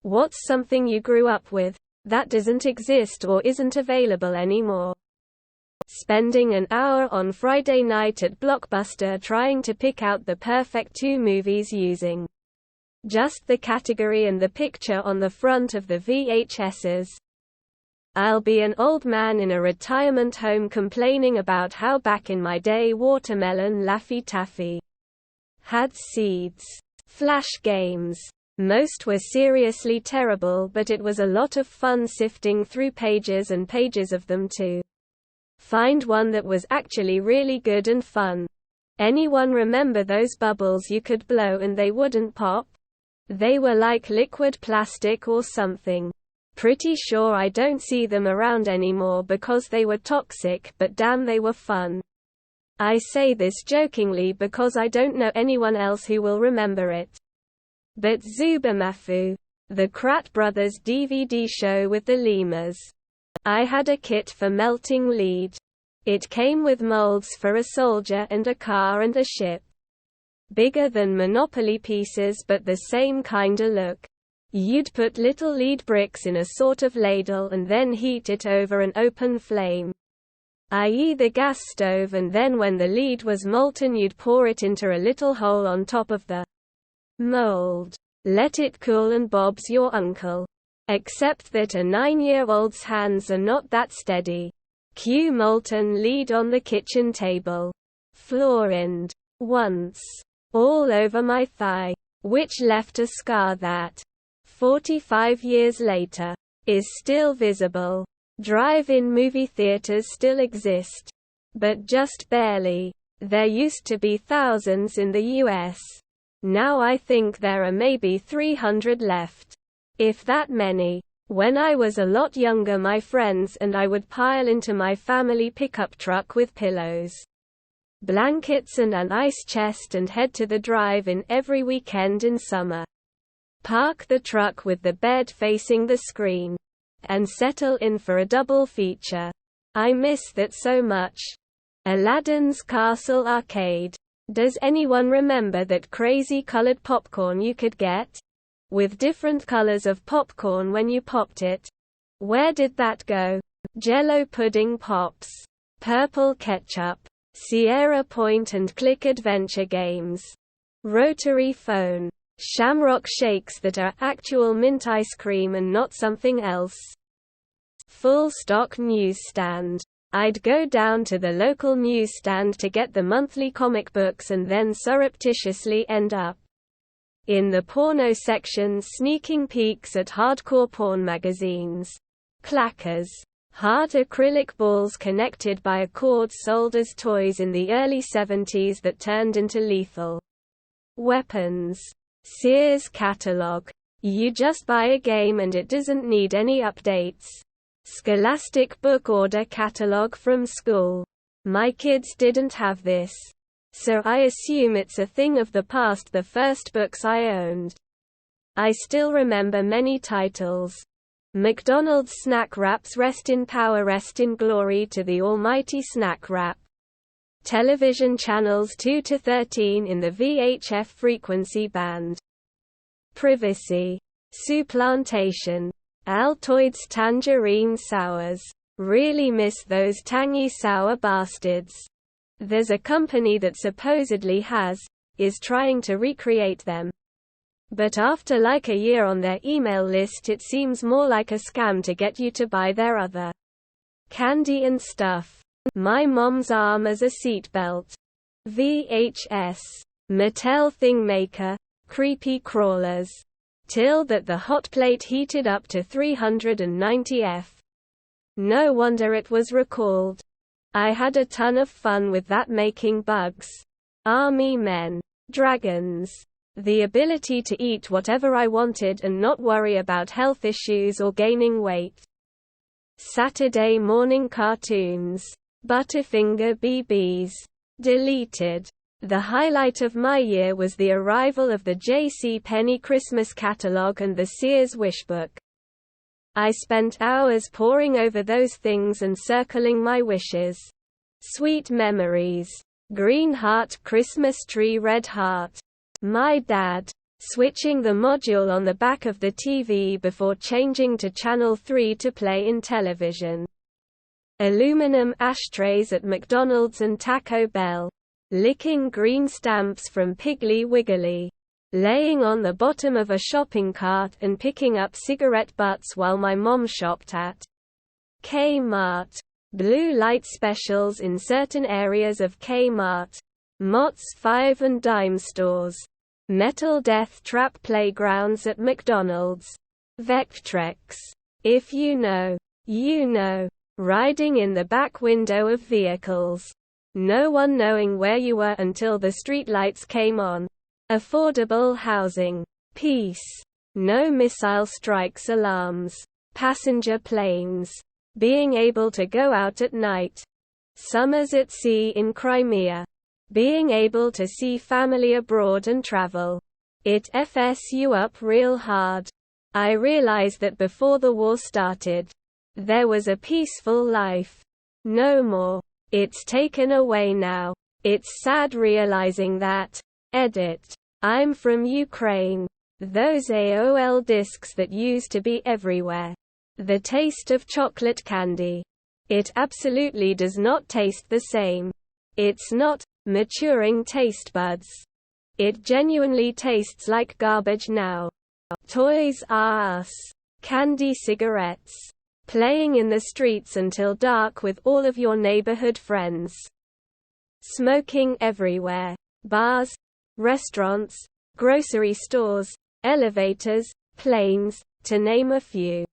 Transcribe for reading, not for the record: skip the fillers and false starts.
What's something you grew up with, that doesn't exist or isn't available anymore? Spending an hour on Friday night at Blockbuster trying to pick out the perfect 2 movies using just the category and the picture on the front of the VHSs. I'll be an old man in a retirement home complaining about how back in my day Watermelon Laffy Taffy had seeds. Flash games. Most were seriously terrible, but it was a lot of fun sifting through pages and pages of them to find one that was actually really good and fun. Anyone remember those bubbles you could blow and they wouldn't pop? They were like liquid plastic or something. Pretty sure I don't see them around anymore because they were toxic, but damn, they were fun. I say this jokingly because I don't know anyone else who will remember it. But Zubomafu, the Krat Brothers DVD show with the lemurs. I had a kit for melting lead. It came with molds for a soldier and a car and a ship. Bigger than Monopoly pieces, but the same kinda look. You'd put little lead bricks in a sort of ladle and then heat it over an open flame, i.e. the gas stove, and then when the lead was molten you'd pour it into a little hole on top of the mold. Let it cool and Bob's your uncle. Except that a 9-year-old's hands are not that steady. Cue molten lead on the kitchen table. Floor-end. Once. All over my thigh. Which left a scar that, 45 years later, is still visible. Drive-in movie theaters still exist. But just barely. There used to be thousands in the US. Now I think there are maybe 300 left. If that many. When I was a lot younger, my friends and I would pile into my family pickup truck with pillows, blankets and an ice chest and head to the drive-in every weekend in summer. Park the truck with the bed facing the screen, and settle in for a double feature. I miss that so much. Aladdin's Castle Arcade. Does anyone remember that crazy colored popcorn you could get? With different colors of popcorn when you popped it. Where did that go? Jello pudding pops. Purple ketchup. Sierra Point and Click adventure games. Rotary phone. Shamrock shakes that are actual mint ice cream and not something else. Full stock newsstand. I'd go down to the local newsstand to get the monthly comic books and then surreptitiously end up in the porno section sneaking peeks at hardcore porn magazines. Clackers. Hard acrylic balls connected by a cord sold as toys in the early 70s that turned into lethal weapons. Sears catalog. You just buy a game and it doesn't need any updates. Scholastic book order catalog from school. My kids didn't have this, so I assume it's a thing of the past. The first books I owned. I still remember many titles. McDonald's snack wraps. Rest in power, rest in glory to the almighty snack wrap. Television channels 2 to 13 in the VHF frequency band. Privacy. Supplantation. Altoids tangerine sours. Really miss those tangy sour bastards. There's a company that supposedly is trying to recreate them. But after like a year on their email list, it seems more like a scam to get you to buy their other candy and stuff. My mom's arm as a seatbelt. VHS. Mattel Thingmaker. Creepy crawlers. Till that the hot plate heated up to 390 F. No wonder it was recalled. I had a ton of fun with that, making bugs. Army men. Dragons. The ability to eat whatever I wanted and not worry about health issues or gaining weight. Saturday morning cartoons. Butterfinger BBs. Deleted. The highlight of my year was the arrival of the J.C. Penney Christmas catalog and the Sears Wishbook. I spent hours poring over those things and circling my wishes. Sweet memories. Green heart, Christmas tree, red heart. My dad switching the module on the back of the TV before changing to channel 3 to play in television. Aluminum ashtrays at McDonald's and Taco Bell. Licking green stamps from Piggly Wiggly. Laying on the bottom of a shopping cart and picking up cigarette butts while my mom shopped at Kmart. Blue light specials in certain areas of Kmart. Mott's 5 and dime stores. Metal death trap playgrounds at McDonald's. Vectrex. If you know, you know. Riding in the back window of vehicles. No one knowing where you were until the streetlights came on. Affordable housing. Peace. No missile strikes alarms. Passenger planes. Being able to go out at night. Summers at sea in Crimea. Being able to see family abroad and travel. It f's you up real hard. I realized that before the war started, there was a peaceful life. No more. It's taken away now. It's sad realizing that. Edit. I'm from Ukraine. Those AOL discs that used to be everywhere. The taste of chocolate candy. It absolutely does not taste the same. It's not maturing taste buds. It genuinely tastes like garbage now. Toys R Us. Candy cigarettes. Playing in the streets until dark with all of your neighborhood friends. Smoking everywhere. Bars, restaurants, grocery stores, elevators, planes, to name a few.